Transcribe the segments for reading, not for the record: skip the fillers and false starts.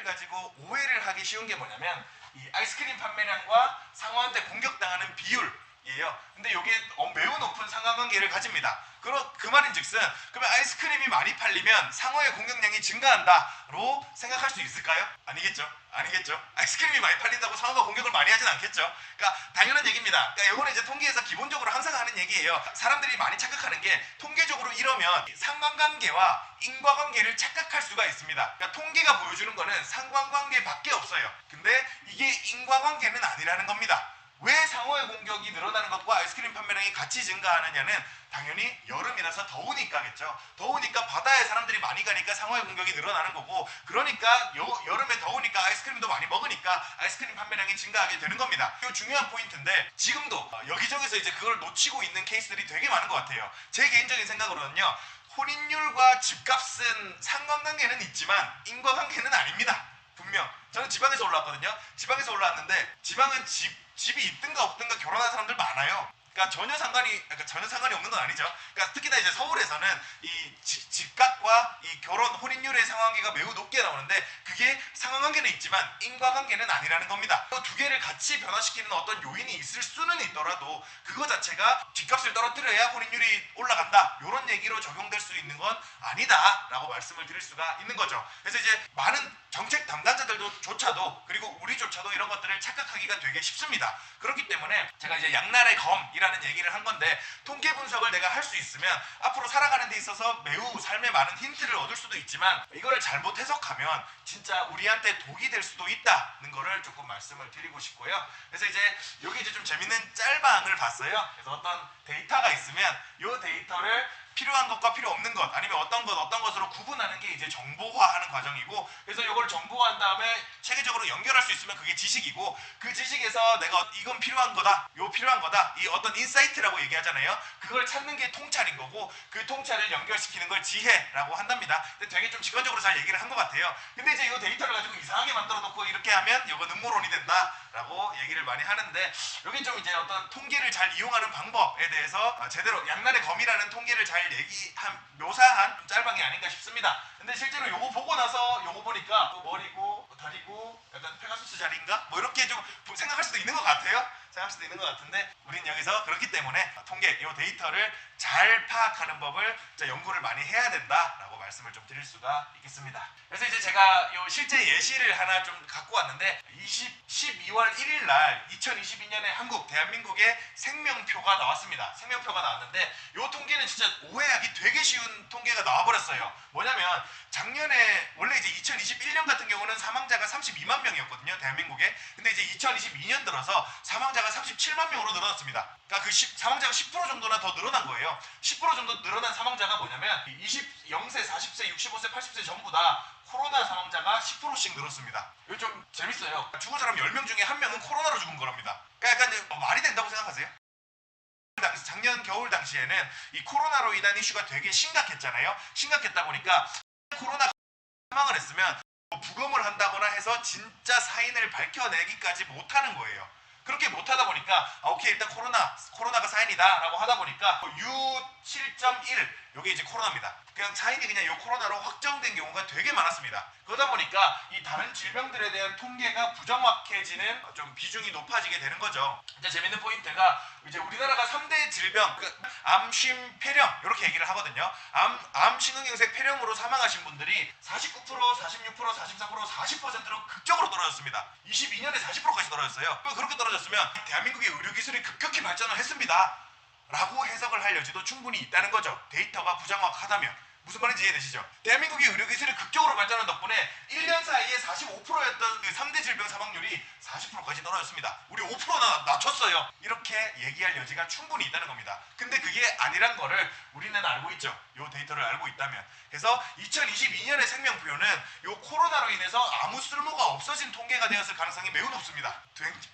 가지고 오해를 하기 쉬운 게 뭐냐면 이 아이스크림 판매량과 상호한테 공격당하는 비율이에요. 근데 이게 매우 높은 상관관계를 가집니다. 그 말인즉슨 그러면 아이스크림이 많이 팔리면 상호의 공격량이 증가한다로 생각할 수 있을까요? 아니겠죠. 아이스크림이 많이 팔린다고 상호가 공격을 많이 하진 않겠죠. 그러니까 당연한 얘기입니다. 그러니까 이거는 이제 통계에서 기본적으로 항상 하는 얘기예요. 사람들이 많이 착각하는 게 통계적으로 이러면 상관관계와 인과관계를 착각할 수가 있습니다. 그러니까 통계가 보여주는 거는 상관관계밖에 없어요. 근데 이게 인과관계는 아니라는 겁니다. 왜 상호의 공격이 늘어나는 것과 아이스크림 판매량이 같이 증가하느냐는 당연히 여름이라서 더우니까겠죠. 더우니까 바다에 사람들이 많이 가니까 상호의 공격이 늘어나는 거고, 그러니까 여름에 더우니까 아이스크림도 많이 먹으니까 아이스크림 판매량이 증가하게 되는 겁니다. 이거 중요한 포인트인데 지금도 여기저기서 이제 그걸 놓치고 있는 케이스들이 되게 많은 것 같아요. 제 개인적인 생각으로는요, 혼인율과 집값은 상관관계는 있지만 인과관계는 아닙니다. 분명 저는 지방에서 올라왔거든요. 지방에서 올라왔는데 지방은 집이 있든가 없든가 결혼한 사람들 많아요. 그러니까 전혀 상관이 없는 건 아니죠. 그러니까 특히나 이제 서울에서는 이 집값과 이 결혼 혼인율의 상관관계가 매우 높게 나오는데 그게 상관관계는 있지만 인과관계는 아니라는 겁니다. 두 개를 같이 변화시키는 어떤 요인이 있을 수는 있더라도 그거 자체가 집값을 떨어뜨려야 혼인율이 올라간다, 이런 얘기로 적용될 수 있는 건 아니다 라고 말씀을 드릴 수가 있는 거죠. 그래서 이제 많은 정책 담당자들조차도 그리고 우리조차도 이런 것들을 착각하기가 되게 쉽습니다. 그렇기 때문에 제가 이제 양날의 검이라는 얘기를 한 건데, 통계 분석을 내가 할 수 있으면 앞으로 살아가는 데 있어서 매우 삶에 많은 힌트를 얻을 수도 있지만 이거를 잘못 해석하면 진짜 우리한테 독이 될 수도 있다는 거를 조금 말씀을 드리고 싶고요. 그래서 이제 여기 이제 좀 재밌는 짤방을 봤어요. 그래서 어떤 데이터가 있으면 이 데이터를 필요한 것과 필요 없는 것, 아니면 어떤 것으로 구분하는 게 이제 정보화하는 과정이고, 그래서 이걸 정보화한 다음에 체계적으로 연결할 수 있으면 그게 지식이고, 그 지식에서 내가 이건 필요한 거다, 요 필요한 거다, 이 어떤 인사이트라고 얘기하잖아요. 그걸 찾는 게 통찰인 거고, 그 통찰을 연결시키는 걸 지혜라고 한답니다. 근데 되게 좀 직관적으로 잘 얘기를 한 것 같아요. 근데 이제 이 데이터를 가지고 이상하게 만들어 놓고 이렇게 하면 이건 음모론이 된다라고 얘기를 많이 하는데, 여기 좀 이제 어떤 통계를 잘 이용하는 방법에 대해서 제대로 양날의 검이라는 통계를 잘 묘사한 짤방이 아닌가 싶습니다. 근데 실제로 요거 보고 나서 요거 보니까 머리고 다리고 약간 페가수스 자리인가? 뭐 이렇게 좀 생각할 수도 있는 것 같아요. 생각할 수도 있는 것 같은데, 우린 여기서 그렇기 때문에 통계, 이 데이터를 잘 파악하는 법을 연구를 많이 해야 된다라고 말씀을 좀 드릴 수가 있겠습니다. 그래서 이제 제가 요 실제 예시를 하나 좀 갖고 왔는데, 12월 1일 날 2022년에 대한민국의 생명표가 나왔습니다. 생명표가 나왔는데 요 통계는 진짜 오해하기 되게 쉬운 통계가 나와버렸어요. 뭐냐면 작년에 원래 이제 2021년 같은 경우는 사망자가 32만 명이었거든요, 대한민국에. 근데 이제 2022년 들어서 사망자가 37만 명으로 늘어났습니다. 그러니까 사망자가 10% 정도나 더 늘어난 거예요. 10% 정도 늘어난 사망자가 뭐냐면 0세, 40세, 65세, 80세 전부 다 코로나 사망자가 10%씩 늘었습니다. 이거 좀 재밌어요. 죽은 사람 10명 중에 1명은 코로나로 죽은 거랍니다. 그러니까 약간 말이 된다고 생각하세요? 작년 겨울 당시에는 이 코로나로 인한 이슈가 되게 심각했잖아요. 심각했다 보니까 코로나가 사망을 했으면 부검을 한다거나 해서 진짜 사인을 밝혀내기까지 못하는 거예요. 그렇게 못하다 보니까 오케이, 일단 코로나가 사인이다 라고 하다 보니까 U7.1 요게 이제 코로나입니다. 그냥 사인이 그냥 요 코로나로 확정된 경우가 되게 많았습니다. 그러다 보니까 이 다른 질병들에 대한 통계가 부정확해지는 좀 비중이 높아지게 되는 거죠. 이제 재밌는 포인트가 이제 우리나라가 3대 질병, 암, 쉼, 폐렴 이렇게 얘기를 하거든요. 암, 신경경색, 폐렴으로 사망하신 분들이 49%, 46%, 44%, 40%로 극적으로 떨어졌습니다. 22년에 40%까지 떨어졌어요. 그렇게 떨어졌으면 대한민국의 의료기술이 급격히 발전을 했습니다 라고 해석을 할 여지도 충분히 있다는 거죠. 데이터가 부정확하다면. 무슨 말인지 이해되시죠? 대한민국의 의료기술이 극적으로 발전한 덕분에 1년 사이에 45%였던 그 3대 질병 사망률이 40%까지 떨어졌습니다. 우리 5%나 낮췄어요. 이렇게 얘기할 여지가 충분히 있다는 겁니다. 근데 그게 아니란 거를 우리는 알고 있죠. 이 데이터를 알고 있다면. 그래서 2022년의 생명표는 이 코로나로 인해서 아무 쓸모가 없어진 통계가 되었을 가능성이 매우 높습니다.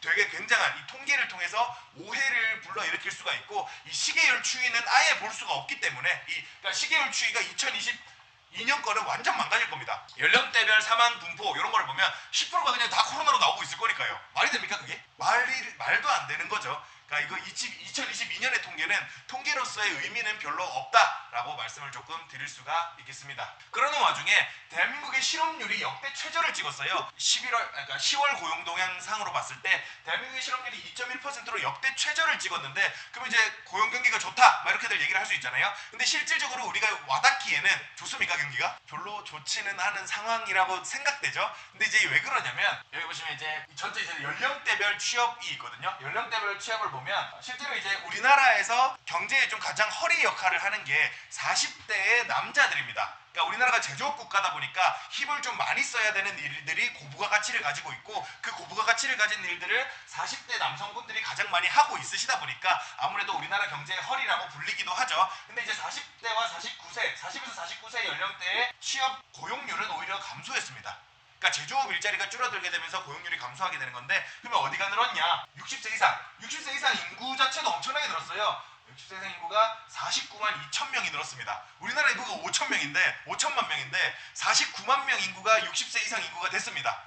되게 굉장한 이 통계를 통해서 오해를 불러일으킬 수가 있고, 이 시계열 추이는 아예 볼 수가 없기 때문에 그러니까 시계열 추이가 2022년 거는 완전 망가질 겁니다. 연령대별 사망 분포 이런 걸 보면 10%가 그냥 다 코로나로 나오고 있을 거니까요. 말이 됩니까 그게? 말도 안 되는 거죠. 그러니까 이거 2022년의 통계는 통계로서의 의미는 별로 없다라고 말씀을 조금 드릴 수가 있겠습니다. 그러는 와중에 대한민국의 실업률이 역대 최저를 찍었어요. 10월 고용 동향상으로 봤을 때 대한민국의 실업률이 2.1%로 역대 최저를 찍었는데, 그럼 이제 고용 경기가 좋다 막 이렇게들 얘기를 할 수 있잖아요. 근데 실질적으로 우리가 와닿기에는 좋습니까? 경기가 별로 좋지는 않은 상황이라고 생각되죠. 근데 이제 왜 그러냐면 여기 보시면 이제 전체 이제 연령대별 취업이 있거든요. 연령대별 취업을 보면 실제로 이제 우리나라에서 경제에 좀 가장 허리 역할을 하는 게 40대의 남자들입니다. 그러니까 우리나라가 제조업 국가다 보니까 힘을 좀 많이 써야 되는 일들이 고부가 가치를 가지고 있고, 그 고부가 가치를 가진 일들을 40대 남성분들이 가장 많이 하고 있으시다 보니까 아무래도 우리나라 경제의 허리라고 불리기도 하죠. 근데 이제 40대와 49세, 40에서 49세 연령대의 취업 고용률은 오히려 감소했습니다. 그러니까 제조업 일자리가 줄어들게 되면서 고용률이 감소하게 되는 건데, 그러면 어디가 늘었냐? 60세 이상 인구 자체도 엄청나게 늘었어요. 60세 이상 인구가 49만 2천 명이 늘었습니다. 우리나라 인구가 5천만 명인데 49만 명 인구가 60세 이상 인구가 됐습니다.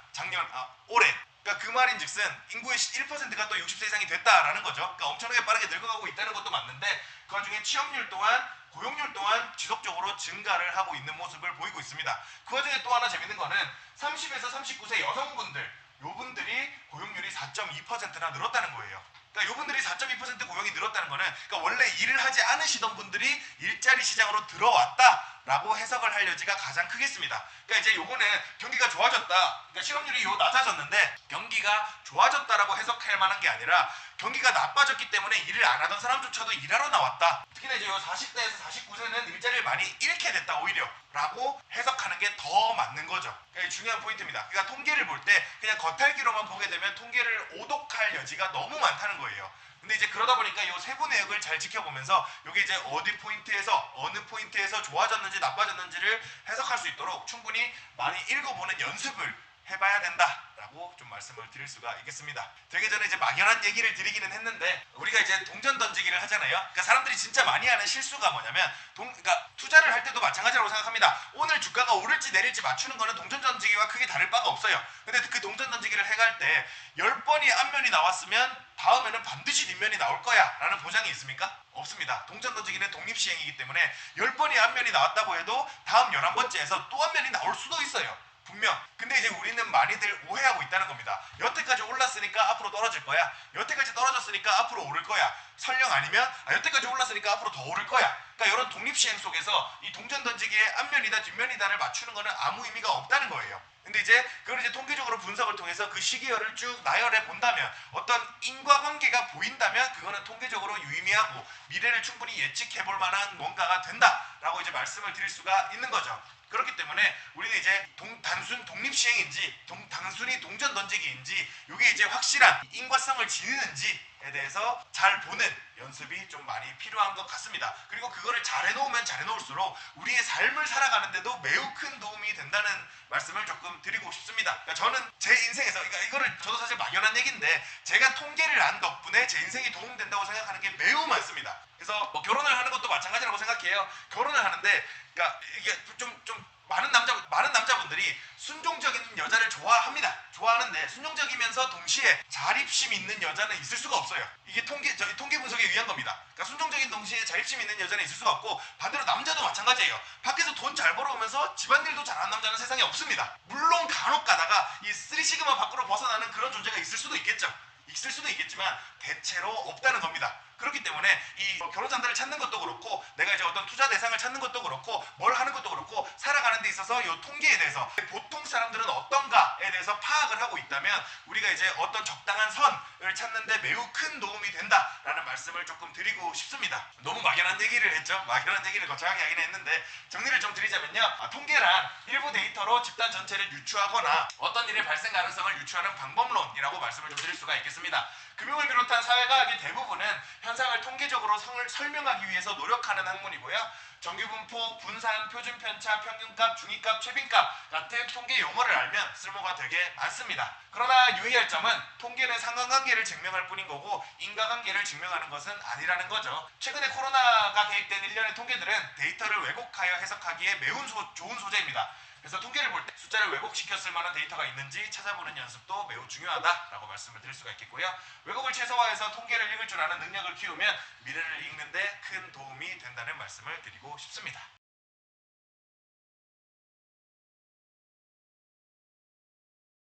올해. 그러니까 그 말인즉슨 인구의 1%가 또 60세 이상이 됐다라는 거죠. 그러니까 엄청나게 빠르게 늙어가고 있다는 것도 맞는데, 그 와중에 취업률 또한 고용률 또한 지속적으로 증가를 하고 있는 모습을 보이고 있습니다. 그 와중에 또 하나 재밌는 거는 30에서 39세 여성분들, 요분들이 고용률이 4.2%나 늘었다는 거예요. 그러니까 요분들이 4.2% 고용이 늘었다는 거는, 그러니까 원래 일을 하지 않으시던 분들이 일자리 시장으로 들어왔다라고 해석을 할 여지가 가장 크겠습니다. 그러니까 이제 요거는 경기가 좋아졌다, 그러니까 실업률이 낮아졌는데 경기가 좋아졌다라고 해석할 만한 게 아니라 경기가 나빠졌기 때문에 일을 안 하던 사람조차도 일하러 나왔다. 특히나 이제 요 40대에서 49세는 일자리를 많이 잃게 됐다 오히려 라고 해석하는 게 더 맞는 거죠. 그러니까 중요한 포인트입니다. 그러니까 통계를 볼 때 그냥 겉핥기로만 보게 되면 통계를 오독할 여지가 너무 많다는 거예요. 근데 이제 그러다 보니까 이 세부 내역을 잘 지켜보면서 이게 이제 어느 포인트에서 좋아졌는지 나빠졌는지를 해석할 수 있도록 충분히 많이 읽어보는 연습을 해봐야 된다라고 좀 말씀을 드릴 수가 있겠습니다. 되기 전에 이제 막연한 얘기를 드리기는 했는데, 우리가 이제 동전 던지기를 하잖아요. 그러니까 사람들이 진짜 많이 하는 실수가 뭐냐면 그러니까 투자를 할 때도 마찬가지라고 생각합니다. 오늘 주가가 오를지 내릴지 맞추는 거는 동전 던지기와 크게 다를 바가 없어요. 근데 그 동전 던지기를 해갈 때 10번이 앞면이 나왔으면 다음에는 반드시 뒷면이 나올 거야 라는 보장이 있습니까? 없습니다. 동전 던지기는 독립시행이기 때문에 10번이 앞면이 나왔다고 해도 다음 11번째에서 또 앞면이 나올 수도 있어요. 분명. 근데 이제 우리는 많이들 오해하고 있다는 겁니다. 여태까지 올랐으니까 앞으로 떨어질 거야. 여태까지 떨어졌으니까 앞으로 오를 거야. 설령 아니면 여태까지 올랐으니까 앞으로 더 오를 거야. 그러니까 이런 독립시행 속에서 이 동전 던지기의 앞면이다 뒷면이다를 맞추는 거는 아무 의미가 없다는 거예요. 근데 이제 그걸 이제 통계적으로 분석을 통해서 그 시기열을 쭉 나열해 본다면, 어떤 인과관계가 보인다면 그거는 통계적으로 유의미하고 미래를 충분히 예측해 볼 만한 뭔가가 된다라고 이제 말씀을 드릴 수가 있는 거죠. 그렇기 때문에 우리는 이제 단순 독립시행인지 단순히 동전 던지기인지 이게 이제 확실한 인과성을 지니는지에 대해서 잘 보는 연습이 좀 많이 필요한 것 같습니다. 그리고 그거를 잘 해놓으면 잘 해놓을수록 우리의 삶을 살아가는데도 매우 큰 도움이 된다는 말씀을 조금 드리고 싶습니다. 그러니까 저는 제 인생에서, 그러니까 이거를 저도 사실 막연한 얘기인데 제가 통계를 안 덕분에 제 인생이 도움된다고 생각하는 게 매우 많습니다. 그래서 뭐 결혼을 하는 것도 마찬가지라고 생각해요. 결혼을 하는데 그러니까 이게 좀 많은 남자분들이 순종적인 여자를 좋아하는데 순종적이면서 동시에 자립심 있는 여자는 있을 수가 없어요. 이게 통계 분석에 의한 겁니다. 그러니까 순종적인 동시에 자립심 있는 여자는 있을 수가 없고, 반대로 남자도 마찬가지예요. 밖에서 돈 잘 벌어오면서 집안일도 잘하는 남자는 세상에 없습니다. 물론 간혹 가다가 이 3시그마 밖으로 벗어나는 그런 존재가 있을 수도 있겠지만 대체로 없다는 겁니다. 그렇기 때문에 이 결혼 상대를 찾는 것도 그렇고, 내가 이제 어떤 투자 대상을 찾는 것도 그렇고, 뭘 하는 것도 그렇고, 살아가는 데 있어서 이 통계에 대해서 보통 사람들은 어떤가에 대해서 파악을 하고 있다면 우리가 이제 어떤 적당한 선을 찾는데 매우 큰 도움이 된다라는 말씀을 조금 드리고 싶습니다. 너무 막연한 얘기를 했죠. 막연한 얘기를 거창하게 하긴 했는데, 정리를 좀 드리자면요, 통계란 일부 데이터로 집단 전체를 유추하거나 어떤 일의 발생 가능성을 유추하는 방법론이라고 말씀을 좀 드릴 수가 있겠습니다. 금융을 비롯한 사회과학의 대부분은 현상을 통계적으로 설명하기 위해서 노력하는 학문이고요. 정규분포, 분산, 표준편차, 평균값, 중위값, 최빈값 같은 통계 용어를 알면 쓸모가 되게 많습니다. 그러나 유의할 점은 통계는 상관관계를 증명할 뿐인 거고 인과관계를 증명하는 것은 아니라는 거죠. 최근에 코로나가 개입된 일련의 통계들은 데이터를 왜곡하여 해석하기에 매우 좋은 소재입니다. 그래서 통계를 볼 때 숫자를 왜곡시켰을 만한 데이터가 있는지 찾아보는 연습도 매우 중요하다라고 말씀을 드릴 수가 있겠고요. 왜곡을 최소화해서 통계를 읽을 줄 아는 능력을 키우면 미래를 읽는 데 큰 도움이 된다는 말씀을 드리고 싶습니다.